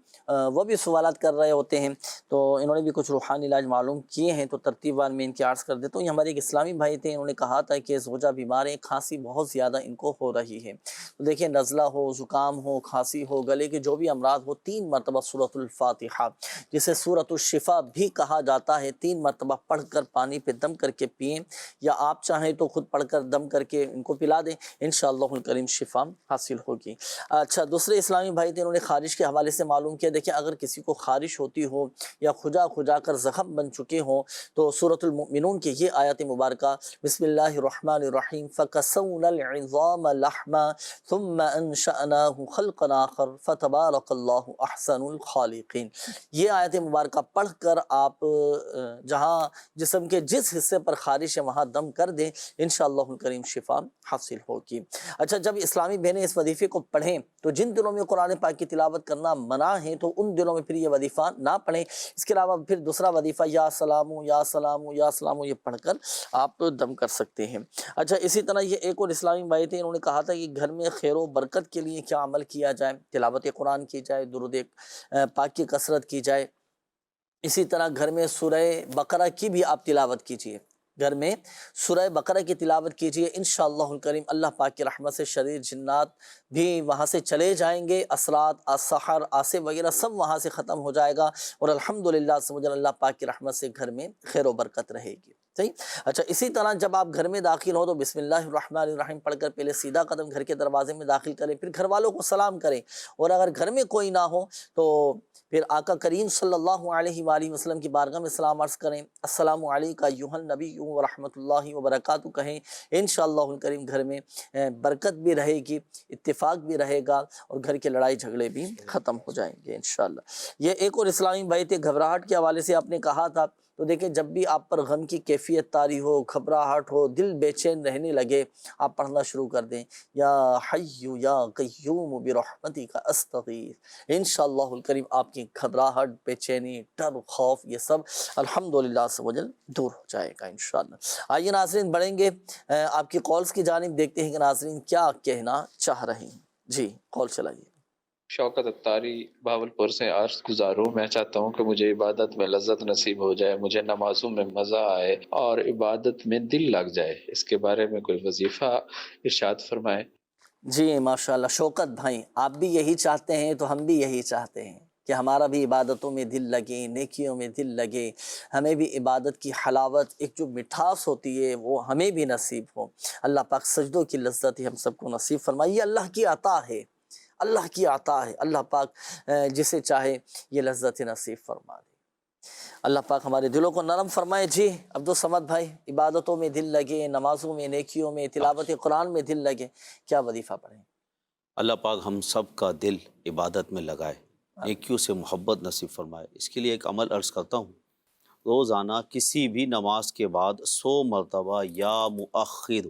Speaker 2: وہ بھی سوالات کر رہے ہوتے ہیں، تو انہوں نے بھی کچھ روحانی علاج معلوم کیے ہیں، تو ترتیب وار میں ان کے عرض کر دیتا ہوں. یہ ہمارے ایک اسلامی بھائی تھے، انہوں نے کہا تھا کہ زوجہ بیمار ہیں، کھانسی بہت زیادہ ان کو ہو رہی ہے. تو دیکھیں، نزلہ ہو، زکام ہو، کھانسی ہو، گلے کے جو بھی امراض ہو، 3 مرتبہ سورۃ الفاتحہ جسے سورۃ الشفا بھی کہا جاتا ہے، 3 مرتبہ پڑھ کر پانی پہ دم کر کے پئیں، یا آپ چاہیں تو خود پڑھ کر دم کر کے ان کو پلا دیں، انشاءاللہ الکریم شفا حاصل ہوگی. اچھا، دوسرے اسلامی بھائی تھے، انہوں نے خارش کے حوالے سے معلوم کیا. دیکھیں، اگر کسی کو خارش ہوتی ہو یا کھجا کر زخم بن چکے ہوں، تو سورۃ المؤمنون کی یہ آیت مبارکہ، بسم اللہ الرحمن الرحیم، فَكَسَوْنَا الْعِظَامَ لَحْمًا ثُمَّ أَنشَأْنَاهُ خَلْقًا آخَرَ فَتَبَارَكَ اللَّهُ أَحْسَنُ الْخَالِقِينَ. یہ آیت مبارکہ پڑھ کر آپ جہاں جسم کے جس حصے پر خارش ہے وہاں دم کر دیں، انشاءاللہ الکریم شفا حاصل ہوگی. اچھا، جب اسلامی بہنیں اس وظیفے کو پڑھیں تو جن دنوں میں قرآن پاک کی تلاوت کرنا منع ہے، تو ان دنوں میں پھر یہ وظیفہ نہ پڑھیں. اس کے علاوہ پھر دوسرا وظیفہ یا سلام یا سلام یا سلام یہ پڑھ کر آپ دم کر سکتے ہیں. اچھا، اسی طرح یہ ایک اور اسلامی بھائی تھے، انہوں نے کہا تھا کہ گھر میں خیر و برکت کے لیے کیا عمل کیا جائے. تلاوت قرآن کی جائے، درود پاک کی کثرت کی جائے. اسی طرح گھر میں سورہ بقرہ کی بھی آپ تلاوت کیجئے، گھر میں سورہ بقرہ کی تلاوت کیجئے، انشاءاللہ الکریم اللہ پاک کی رحمت سے شریر جنات بھی وہاں سے چلے جائیں گے، اثرات، سحر، آسے وغیرہ سب وہاں سے ختم ہو جائے گا، اور الحمدللہ سمجھے اللہ پاک کی رحمت سے گھر میں خیر و برکت رہے گی. صحیح. اچھا، اسی طرح جب آپ گھر میں داخل ہو تو بسم اللہ الرحمن الرحیم پڑھ کر پہلے سیدھا قدم گھر کے دروازے میں داخل کریں، پھر گھر والوں کو سلام کریں، اور اگر گھر میں کوئی نہ ہو تو پھر آقا کریم صلی اللہ علیہ وآلہ وسلم کی بارگاہ میں سلام عرض کریں، السلام علیکہ ایھا النبی ورحمۃ اللہ وبرکاتہ کہیں. انشاءاللہ الکریم گھر میں برکت بھی رہے گی، اتفاق بھی رہے گا، اور گھر کے لڑائی جھگڑے بھی ختم ہو جائیں گے انشاءاللہ. یہ ایک اور اسلامی بھائی تھے، گھبراہٹ کے حوالے سے آپ نے کہا تھا تو دیکھیں جب بھی آپ پر غم کی کیفیت طاری ہو، گھبراہٹ ہو، دل بے چین رہنے لگے، آپ پڑھنا شروع کر دیں یا حی یا قیوم برحمتک استغیث، انشاءاللہ الکریم آپ کی گھبراہٹ، بے چینی، ڈر، خوف یہ سب الحمدللہ عز و جل دور ہو جائے گا انشاءاللہ۔ آئیے ناظرین بڑھیں گے آپ کی کالز کی جانب، دیکھتے ہیں کہ ناظرین کیا کہنا چاہ رہے ہیں۔ جی کال چلائیے۔
Speaker 18: شوکت اتاری بھاولپور سے عرض گزاروں، میں چاہتا ہوں کہ مجھے عبادت میں لذت نصیب ہو جائے، مجھے نمازوں میں مزہ آئے اور عبادت میں دل لگ جائے، اس کے بارے میں کوئی وظیفہ ارشاد فرمائے۔
Speaker 2: جی ماشاءاللہ شوکت بھائی، آپ بھی یہی چاہتے ہیں تو ہم بھی یہی چاہتے ہیں کہ ہمارا بھی عبادتوں میں دل لگے، نیکیوں میں دل لگے، ہمیں بھی عبادت کی حلاوت، ایک جو مٹھاس ہوتی ہے وہ ہمیں بھی نصیب ہو۔ اللہ پاک سجدوں کی لذت ہی ہم سب کو نصیب فرمائے، یہ اللہ کی عطا ہے، اللہ کی عطا ہے، اللہ پاک جسے چاہے یہ لذت نصیب فرما دے۔ اللہ پاک ہمارے دلوں کو نرم فرمائے۔ جی عبدالصمد بھائی، عبادتوں میں دل لگے، نمازوں میں، نیکیوں میں، تلاوت قرآن میں دل لگے، کیا وظیفہ پڑھیں؟
Speaker 3: اللہ پاک ہم سب کا دل عبادت میں لگائے، نیکیوں سے محبت نصیب فرمائے۔ اس کے لیے ایک عمل عرض کرتا ہوں، روزانہ کسی بھی نماز کے بعد 100 مرتبہ یا مؤخر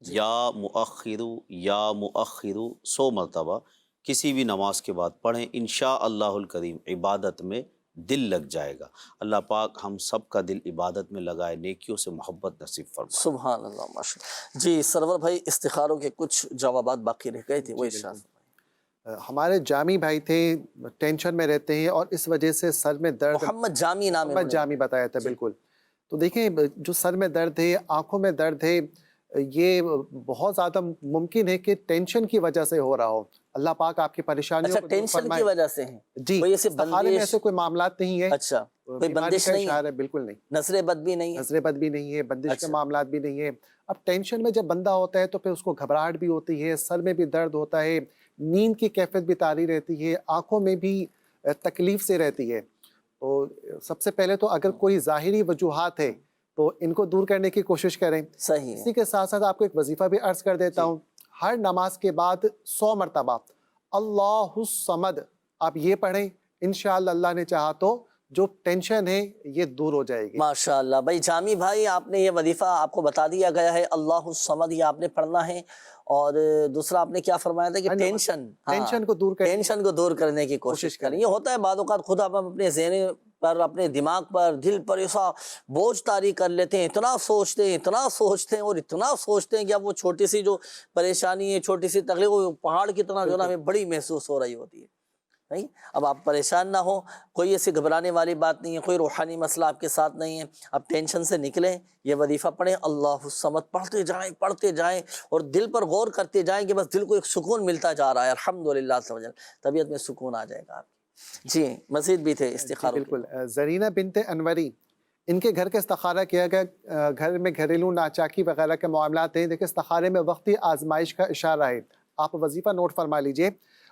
Speaker 3: یا مؤخر یا مؤخر 100 مرتبہ کسی بھی نماز کے بعد پڑھیں، انشاءاللہ الکریم عبادت میں دل لگ جائے گا۔ اللہ پاک ہم سب کا دل عبادت میں لگائے، نیکیوں سے محبت نصیب فرمائے۔
Speaker 2: سبحان اللہ ماشاءاللہ۔ جی سرور بھائی، استخاروں کے کچھ جوابات باقی رہ گئے تھے، وہ ارشاد۔
Speaker 6: ہمارے جامی بھائی تھے، ٹینشن میں رہتے ہیں اور اس وجہ سے سر میں درد،
Speaker 2: محمد جامی نام ہے،
Speaker 6: محمد جامی بتایا تھا بالکل۔ تو دیکھیں جو سر میں درد ہے، آنکھوں میں درد ہے، یہ بہت زیادہ ممکن ہے کہ ٹینشن کی وجہ سے ہو رہا ہو۔ اللہ پاک آپ کی پریشانیوں کو دور
Speaker 2: ٹینشن
Speaker 6: فرمائے۔
Speaker 2: کی وجہ سے ہیں
Speaker 6: جی، استخارے میں ایسے کوئی معاملات نہیں ہے،
Speaker 2: اچھا کوئی
Speaker 6: بیماری
Speaker 2: بندش
Speaker 6: کا
Speaker 2: نہیں
Speaker 6: اشارہ ہے، بالکل نہیں،
Speaker 2: نظر بد بھی نہیں ہے،
Speaker 6: نظر بد بھی نہیں ہے، بندش کے معاملات بھی نہیں ہے۔ اب ٹینشن میں جب بندہ ہوتا ہے تو پھر اس کو گھبراہٹ بھی ہوتی ہے، سر میں بھی درد ہوتا ہے، نیند کی کیفیت بھی طاری رہتی ہے، آنکھوں میں بھی تکلیف سے رہتی ہے۔ تو سب سے پہلے تو اگر کوئی ظاہری وجوہات ہے تو ان کو دور کرنے کی کوشش کریں۔
Speaker 2: صحیح ہے۔
Speaker 6: اسی کے ساتھ ساتھ آپ کو ایک وظیفہ بھی عرض کر دیتا ہوں، ہر نماز کے بعد 100 مرتبہ اللہ الصمد آپ یہ پڑھیں، انشاءاللہ اللہ نے چاہا تو جو ٹینشن ہے یہ دور ہو جائے گی۔
Speaker 2: ماشاءاللہ بھائی جامی بھائی، آپ نے یہ وظیفہ آپ کو بتا دیا گیا ہے، اللہ الصمد یہ آپ نے پڑھنا ہے، اور دوسرا آپ نے کیا فرمایا تھا کہ ٹینشن کو دور کرنے کی کوشش کریں۔ یہ ہوتا ہے بعض اوقات خود ہم اپنے ذہن پر، اپنے دماغ پر، دل پر ایسا بوجھ طاری کر لیتے ہیں، اتنا سوچتے ہیں اور اتنا سوچتے ہیں کہ اب وہ چھوٹی سی جو پریشانی ہے، چھوٹی سی تکلیف، وہ پہاڑ کی طرح جو ہے نا ہمیں بڑی محسوس ہو رہی ہوتی ہے۔ نہیں، اب آپ پریشان نہ ہو، کوئی ایسی گھبرانے والی بات نہیں ہے، کوئی روحانی مسئلہ آپ کے ساتھ نہیں ہے، اب ٹینشن سے نکلیں، یہ وظیفہ پڑھیں، اللہ الصمد پڑھتے جائیں اور دل پر غور کرتے جائیں کہ بس دل کو ایک سکون ملتا جا رہا ہے، الحمدللہ طبیعت میں سکون آ جائے گا آپ۔ جی مزید بھی تھے استخاروں۔
Speaker 6: بالکل، زرینہ بنت انوری، ان کے گھر کا استخارہ کیا گیا، گھر میں گھریلو ناچاکی وغیرہ کے معاملات ہیں۔ دیکھیں استخارے میں وقتی آزمائش کا اشارہ ہے، آپ وظیفہ نوٹ فرما لیجئے،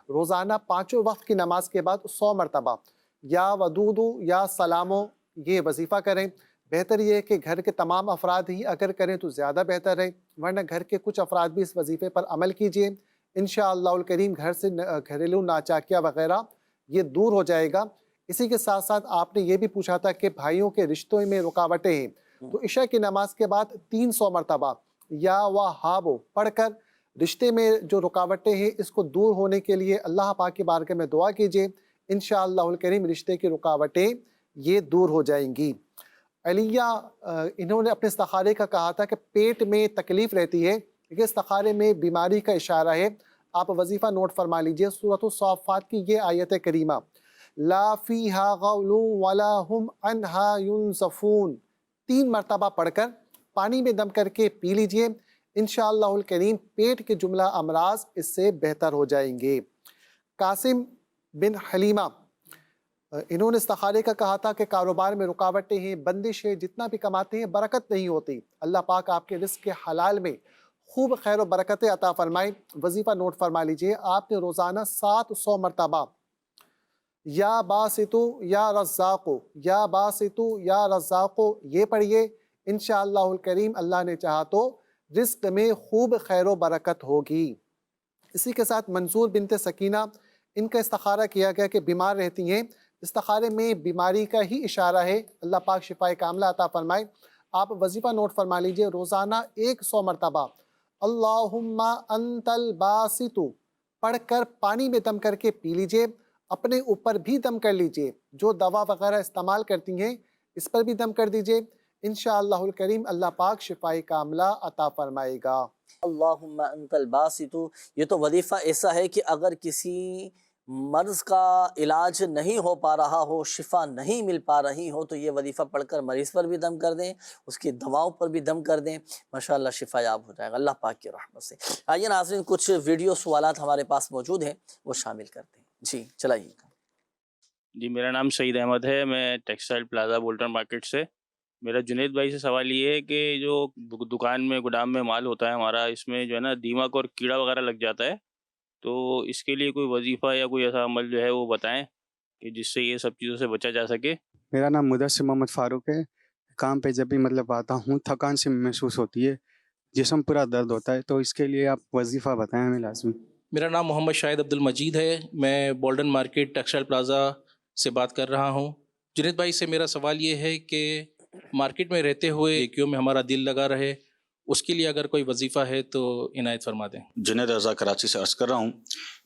Speaker 6: روزانہ 5 وقت کی نماز کے بعد 100 مرتبہ یا ودودو یا سلامو یہ وظیفہ کریں۔ بہتر یہ ہے کہ گھر کے تمام افراد ہی اگر کریں تو زیادہ بہتر ہے، ورنہ گھر کے کچھ افراد بھی اس وظیفے پر عمل کیجئے، انشاءاللہ الکریم گھر سے گھریلو ناچاکیاں وغیرہ یہ دور ہو جائے گا۔ اسی کے ساتھ ساتھ آپ نے یہ بھی پوچھا تھا کہ بھائیوں کے رشتوں میں رکاوٹیں ہیں، تو عشاء کی نماز کے بعد 300 مرتبہ یا وہابو پڑھ کر رشتے میں جو رکاوٹیں ہیں اس کو دور ہونے کے لیے اللہ پاک کی بارگاہ میں دعا کیجئے، انشاءاللہ الکریم رشتے کی رکاوٹیں یہ دور ہو جائیں گی۔ علیہ انہوں نے اپنے استخارے کا کہا تھا کہ پیٹ میں تکلیف رہتی ہے، یہ استخارے میں بیماری کا اشارہ ہے، آپ وظیفہ نوٹ فرما لیجئے، سورۃ الصافات کی یہ آیت کریمہ، لا فیہا غول ولا ہم عنہا ینزفون 3 مرتبہ پڑھ کر پانی میں دم کر کے پی لیجئے، انشاءاللہ الکریم پیٹ کے جملہ امراض اس سے بہتر ہو جائیں گے۔ قاسم بن حلیمہ، انہوں نے استخارے کا کہا تھا کہ کاروبار میں رکاوٹیں ہیں، بندش ہے، جتنا بھی کماتے ہیں برکت نہیں ہوتی، اللہ پاک آپ کے رزق کے حلال میں خوب خیر و برکتیں عطا فرمائے۔ وظیفہ نوٹ فرما لیجئے، آپ نے روزانہ 700 مرتبہ یا باسطو یا رزاقو یا باسطو یا رزاقو یہ پڑھیے، انشاءاللہ الکریم اللہ نے چاہا تو رزق میں خوب خیر و برکت ہوگی۔ اسی کے ساتھ منصور بنت سکینہ، ان کا استخارہ کیا گیا کہ بیمار رہتی ہیں، استخارے میں بیماری کا ہی اشارہ ہے، اللہ پاک شفائے کاملہ عطا فرمائے۔ آپ وظیفہ نوٹ فرما لیجئے، روزانہ 100 مرتبہ اللہم انت الباسط پڑھ کر پانی میں دم کر کے پی لیجئے، اپنے اوپر بھی دم کر لیجئے، جو دوا وغیرہ استعمال کرتی ہیں اس پر بھی دم کر دیجئے، انشاءاللہ الکریم اللہ پاک شفائے کاملہ عطا فرمائے گا۔
Speaker 2: اللہم انت الباسط، یہ تو وظیفہ ایسا ہے کہ اگر کسی مرض کا علاج نہیں ہو پا رہا ہو، شفا نہیں مل پا رہی ہو، تو یہ وظیفہ پڑھ کر مریض پر بھی دم کر دیں، اس کی دواؤں پر بھی دم کر دیں، ماشاءاللہ شفا یاب ہو جائے گا اللہ پاک کی رحمت سے۔ آئیے ناظرین، کچھ ویڈیو سوالات ہمارے پاس موجود ہیں، وہ شامل کرتے ہیں۔ جی چلائیے۔
Speaker 19: جی میرا نام سعید احمد ہے، میں ٹیکسٹائل پلازا بولٹن مارکیٹ سے۔ میرا جنید بھائی سے سوال یہ ہے کہ جو دکان میں گودام میں مال ہوتا ہے ہمارا، اس میں جو ہے نا دیمک اور کیڑا وغیرہ لگ جاتا ہے، تو اس کے لیے کوئی وظیفہ یا کوئی ایسا عمل جو ہے وہ بتائیں کہ جس سے یہ سب چیزوں سے بچا جا سکے۔
Speaker 20: میرا نام مدثر محمد فاروق ہے۔ کام پہ جب بھی آتا ہوں تھکان سے محسوس ہوتی ہے، جسم پورا درد ہوتا ہے، تو اس کے لیے آپ وظیفہ بتائیں ہمیں لازمی۔
Speaker 21: میرا نام محمد شاہد عبد المجید ہے، میں بولڈن مارکیٹ ٹیکسٹائل پلازا سے بات کر رہا ہوں۔ جنید بھائی سے میرا سوال یہ ہے کہ مارکیٹ میں رہتے ہوئے نیکیوں میں ہمارا دل لگا رہے، اس کے لیے اگر کوئی وظیفہ ہے تو عنایت فرما دیں۔
Speaker 22: جنید رضا کراچی سے عرض کر رہا ہوں۔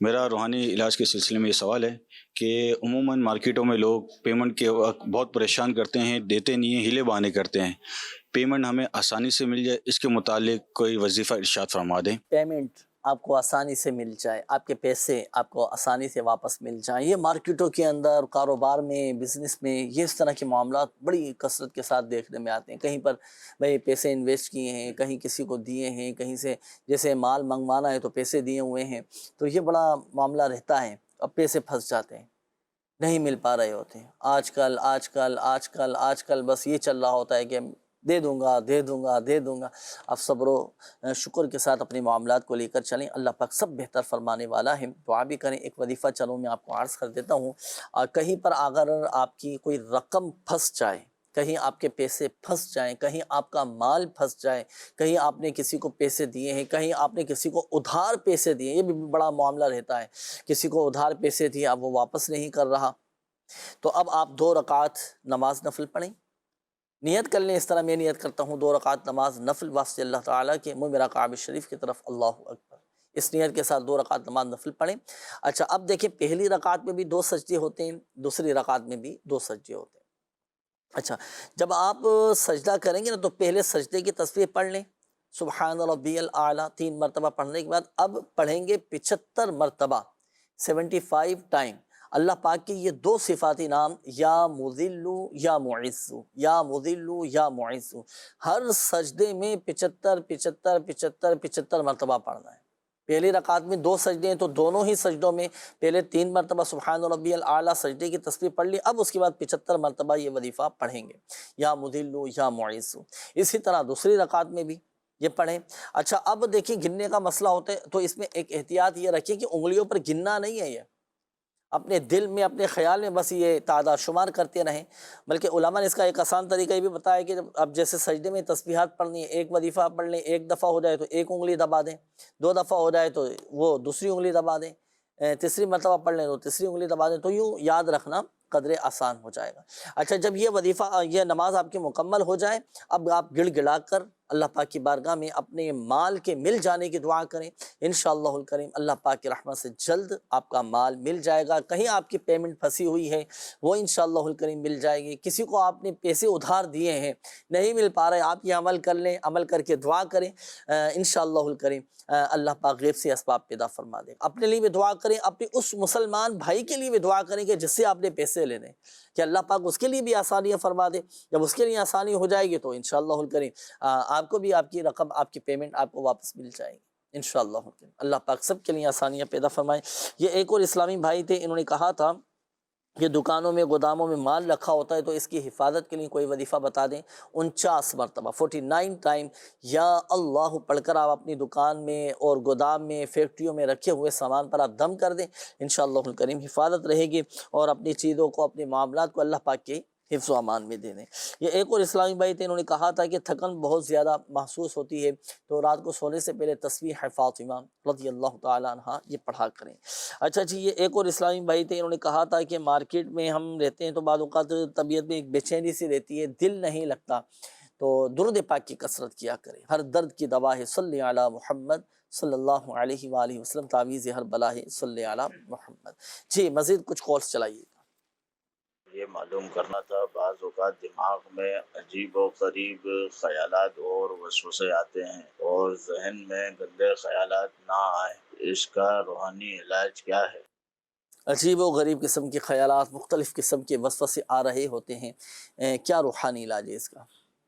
Speaker 22: میرا روحانی علاج کے سلسلے میں یہ سوال ہے کہ عموماً مارکیٹوں میں لوگ پیمنٹ کے وقت بہت پریشان کرتے ہیں، دیتے نہیں ہیں، ہیلے بہانے کرتے ہیں۔ پیمنٹ ہمیں آسانی سے مل جائے، اس کے متعلق کوئی وظیفہ ارشاد فرما دیں۔
Speaker 2: پیمنٹ آپ کو آسانی سے مل جائے، آپ کے پیسے آپ کو آسانی سے واپس مل جائیں، یہ مارکیٹوں کے اندر، کاروبار میں، بزنس میں یہ اس طرح کے معاملات بڑی کثرت کے ساتھ دیکھنے میں آتے ہیں۔ کہیں پر بھئی پیسے انویسٹ کیے ہیں، کہیں کسی کو دیے ہیں، کہیں سے جیسے مال منگوانا ہے تو پیسے دیے ہوئے ہیں، تو یہ بڑا معاملہ رہتا ہے، اب پیسے پھنس جاتے ہیں، نہیں مل پا رہے ہوتے ہیں۔ آج کل بس یہ چل رہا ہوتا ہے کہ دے دوں گا۔ آپ صبر و شکر کے ساتھ اپنے معاملات کو لے کر چلیں، اللہ پاک سب بہتر فرمانے والا ہے۔ دعا بھی کریں۔ ایک وظیفہ چلو میں آپ کو عرض کر دیتا ہوں۔ کہیں پر اگر آپ کی کوئی رقم پھنس جائے، کہیں آپ کے پیسے پھنس جائیں، کہیں آپ کا مال پھنس جائے، کہیں آپ نے کسی کو پیسے دیے ہیں، کہیں آپ نے کسی کو ادھار پیسے دیے، یہ بھی بڑا معاملہ رہتا ہے۔ کسی کو ادھار پیسے دیے، اب وہ واپس نہیں کر رہا، تو اب آپ 2 رکعت نماز نفل پڑھیں۔ نیت کر لیں اس طرح، میں نیت کرتا ہوں 2 رکعت نماز نفل واسطے اللہ تعالیٰ کے، منہ میرا کعبہ شریف کی طرف، اللہ اکبر، اس نیت کے ساتھ 2 رکعت نماز نفل پڑھیں۔ اچھا اب دیکھیں، پہلی رکعت میں بھی 2 سجدے ہوتے ہیں، دوسری رکعت میں بھی 2 سجدے ہوتے ہیں۔ اچھا جب آپ سجدہ کریں گے نا تو پہلے سجدے کی تسبیح پڑھ لیں، سبحان ربی الاعلیٰ 3 مرتبہ پڑھنے کے بعد اب پڑھیں گے 75 مرتبہ، 75 ٹائم اللہ پاک کی یہ 2 صفاتی نام، یا مذل یا معز، یا مذل یا معز، ہر سجدے میں 75 مرتبہ پڑھنا ہے۔ پہلی رکعت میں 2 سجدے ہیں تو دونوں ہی سجدوں میں پہلے 3 مرتبہ سبحان ربی الاعلیٰ سجدے کی تسبیح پڑھ لی، اب اس کے بعد 75 مرتبہ یہ وظیفہ پڑھیں گے، یا مذل یا معز۔ اسی طرح دوسری رکعت میں بھی یہ پڑھیں۔ اچھا اب دیکھیں، گننے کا مسئلہ ہوتا ہے تو اس میں ایک احتیاط یہ رکھیں کہ انگلیوں پر گننا نہیں ہے، یہ اپنے دل میں، اپنے خیال میں بس یہ تعداد شمار کرتے رہیں۔ بلکہ علماء نے اس کا ایک آسان طریقہ یہ بھی بتایا کہ اب جیسے سجدے میں تسبیحات پڑھنی ہے، ایک وظیفہ پڑھ لیں، 1 دفعہ ہو جائے تو 1 انگلی دبا دیں، 2 دفعہ ہو جائے تو وہ دوسری انگلی دبا دیں، تیسری مرتبہ پڑھ لیں تو تیسری انگلی دبا دیں، تو یوں یاد رکھنا قدر آسان ہو جائے گا۔ اچھا جب یہ وظیفہ، یہ نماز آپ کی مکمل ہو جائے، اب آپ گڑ گڑا کر اللہ پاک کی بارگاہ میں اپنے مال کے مل جانے کی دعا کریں۔ انشاءاللہ الکریم اللہ پاک کی رحمت سے جلد آپ کا مال مل جائے گا۔ کہیں آپ کی پیمنٹ پھنسی ہوئی ہے وہ انشاءاللہ الکریم مل جائے گی۔ کسی کو آپ نے پیسے ادھار دیے ہیں، نہیں مل پا رہے، آپ یہ عمل کر لیں، عمل کر کے دعا کریں، انشاءاللہ الکریم اللہ پاک غیب سے اسباب پیدا فرما دے۔ اپنے لیے بھی دعا کریں، اپنے اس مسلمان بھائی کے لیے بھی دعا کریں کہ جس سے آپ نے پیسے لینے، کہ اللہ پاک اس کے لیے بھی آسانیاں فرما دے۔ جب اس کے لیے آسانی ہو جائے گی تو انشاءاللہ الکریم آپ کو بھی آپ کی رقم، آپ کی پیمنٹ آپ کو واپس مل جائے گی انشاءاللہ الکریم۔ اللہ پاک سب کے لیے آسانیاں پیدا فرمائے۔ یہ ایک اور اسلامی بھائی تھے، انہوں نے کہا تھا کہ دکانوں میں، گوداموں میں مال رکھا ہوتا ہے تو اس کی حفاظت کے لیے کوئی وظیفہ بتا دیں۔ 49 مرتبہ 49 ٹائم یا اللہ پڑھ کر آپ اپنی دکان میں اور گودام میں، فیکٹریوں میں رکھے ہوئے سامان پر آپ دم کر دیں، انشاءاللہ الکریم حفاظت رہے گی اور اپنی چیزوں کو، اپنے معاملات کو اللہ پاک کی حفظ و امان میں دے دیں۔ یہ ایک اور اسلامی بھائی تھے، انہوں نے کہا تھا کہ تھکن بہت زیادہ محسوس ہوتی ہے تو رات کو سونے سے پہلے تسبیح فاطمہ رضی اللہ تعالیٰ عنہ یہ پڑھا کریں۔ اچھا جی، یہ ایک اور اسلامی بھائی تھے، انہوں نے کہا تھا کہ مارکیٹ میں ہم رہتے ہیں تو بعض اوقات طبیعت میں ایک بے چینی سی رہتی ہے، دل نہیں لگتا، تو درود پاک کی کثرت کیا کریں، ہر درد کی دوا ہے صلی علی محمد صلی اللہ علیہ وآلہ وسلم، تعویذ ہر بلا ہے صلی علی محمد۔ جی مزید کچھ کالس چلائیے۔
Speaker 1: یہ معلوم کرنا تھا، بعض اوقات دماغ میں عجیب و غریب خیالات اور وسوسے آتے ہیں اور ذہن میں گندے خیالات نہ آئے، اس کا روحانی علاج کیا ہے؟
Speaker 2: عجیب و غریب قسم کے خیالات، مختلف قسم کے وسوسے آ رہے ہوتے ہیں، کیا روحانی علاج ہے اس کا؟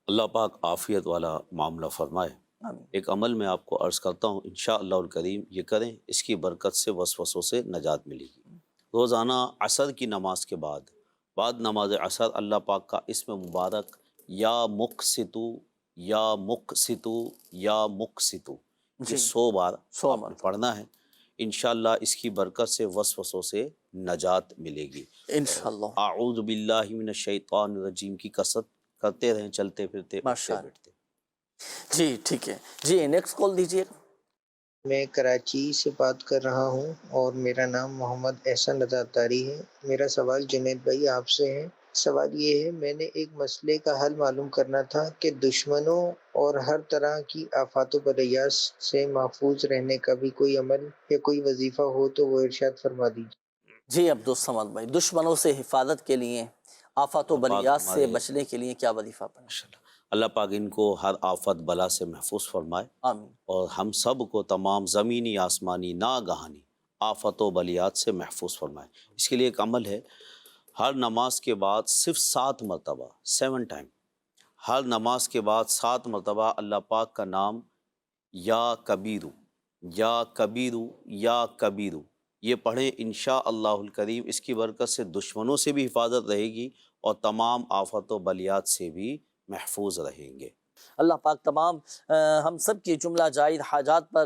Speaker 3: اللہ پاک عافیت والا معاملہ فرمائے۔
Speaker 2: آمین۔
Speaker 3: ایک عمل میں آپ کو عرض کرتا ہوں، انشاءاللہ الکریم یہ کریں، اس کی برکت سے وسوسوں سے نجات ملے گی۔ روزانہ عصر کی نماز کے بعد نماز عصر اللہ پاک کا اسم مبارک یا مقسطو یا مقسطو یا مقسطو یہ 100 بار آپ نے پڑھنا ہے، انشاءاللہ اس کی برکت سے وسوسوں سے نجات ملے گی
Speaker 2: انشاءاللہ۔
Speaker 3: اعوذ باللہ من الشیطان الرجیم کی کثرت کرتے رہیں، چلتے پھرتے اٹھتے بیٹھتے۔
Speaker 2: جی ٹھیک ہے جی، نیکسٹ کال دیجیے۔
Speaker 4: میں کراچی سے بات کر رہا ہوں اور میرا نام محمد احسن رضا اتاری ہے۔ میرا سوال جنید بھائی آپ سے ہے۔ سوال یہ ہے، میں نے ایک مسئلے کا حل معلوم کرنا تھا کہ دشمنوں اور ہر طرح کی آفات و بلیات سے محفوظ رہنے کا بھی کوئی عمل یا کوئی وظیفہ ہو تو وہ ارشاد فرما دیجیے۔
Speaker 2: جی عبدالصمد بھائی، دشمنوں سے حفاظت کے لیے، آفات و بلیات سے بچنے کے لیے کیا وظیفہ پڑھیں؟
Speaker 3: اللہ پاک ان کو ہر آفت بلا سے محفوظ فرمائے،
Speaker 2: آمین،
Speaker 3: اور ہم سب کو تمام زمینی آسمانی ناگہانی آفت و بلیات سے محفوظ فرمائے۔ اس کے لیے ایک عمل ہے، ہر نماز کے بعد صرف 7 مرتبہ 7 ٹائم، ہر نماز کے بعد 7 مرتبہ اللہ پاک کا نام یا کبیرو یا کبیرو یا کبیرو یہ پڑھیں، انشاءاللہ الکریم اس کی برکت سے دشمنوں سے بھی حفاظت رہے گی اور تمام آفت و بلیات سے بھی محفوظ رہیں گے۔
Speaker 2: اللہ پاک تمام ہم سب کی جملہ جائز حاجات پر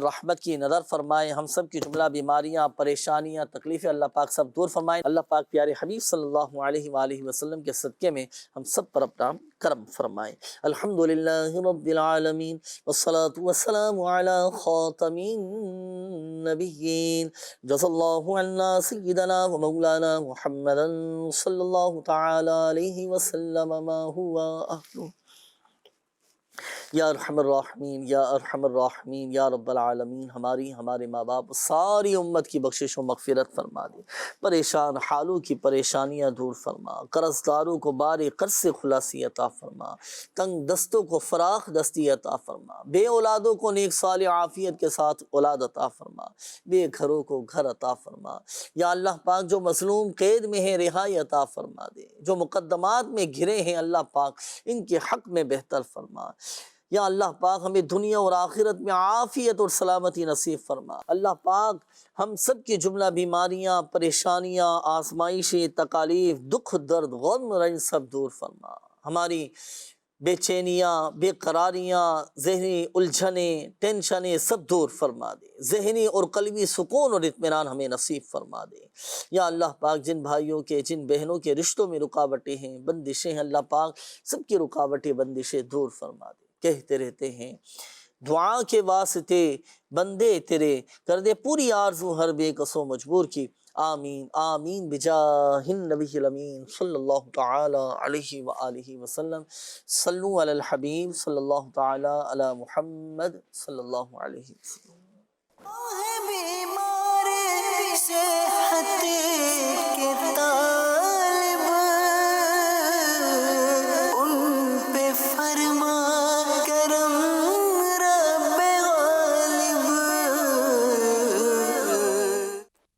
Speaker 2: رحمت کی نظر فرمائے، ہم سب کی جملہ بیماریاں، پریشانیاں، تکلیفیں اللہ پاک سب دور فرمائے۔ اللہ پاک پیارے حبیب صلی اللہ علیہ وآلہ وسلم کے صدقے میں ہم سب پر اپنا کرم فرمائے۔ الحمدللہ رب العالمین والصلاة والسلام علی خاتم النبیین، جزا اللہ عنا سیدنا و مولانا محمدا صلی اللہ تعالی علیہ وسلم ما ہوا اہلہ۔ یا ارحم الراحمین یا ارحم الراحمین یا رب العالمین، ہمارے ماں باپ ساری امت کی بخشش و مغفرت فرما دے، پریشان حالوں کی پریشانیاں دور فرما، قرض داروں کو بار قرض سے خلاصی عطا فرما، تنگ دستوں کو فراخ دستی عطا فرما، بے اولادوں کو نیک صالح عافیت کے ساتھ اولاد عطا فرما، بے گھروں کو گھر عطا فرما۔ یا اللہ پاک جو مظلوم قید میں ہیں رہائی عطا فرما دے، جو مقدمات میں گھرے ہیں اللہ پاک ان کے حق میں بہتر فرما۔ یا اللہ پاک ہمیں دنیا اور آخرت میں عافیت اور سلامتی نصیب فرما۔ اللہ پاک ہم سب کی جملہ بیماریاں، پریشانیاں، آزمائشیں، تکالیف، دکھ، درد، غم، رنج سب دور فرما۔ ہماری بے چینیاں، بے قراریاں، ذہنی الجھنیں، ٹینشنیں سب دور فرما دے، ذہنی اور قلبی سکون اور اطمینان ہمیں نصیب فرما دے۔ یا اللہ پاک جن بھائیوں کے، جن بہنوں کے رشتوں میں رکاوٹیں ہیں، بندشیں ہیں، اللہ پاک سب کی رکاوٹیں، بندشیں دور فرما دے۔ کہتے رہتے ہیں دعا کے واسطے بندے تیرے، کر دے پوری آرزو ہر بے کسو مجبور کی، آمین آمین بجاہ النبی الامین صلی اللہ تعالی علیہ وآلہ وسلم۔ صلو علی الحبیب صلی اللہ تعالی علی محمد صلی اللہ علیہ وسلم۔
Speaker 14: بیمار سے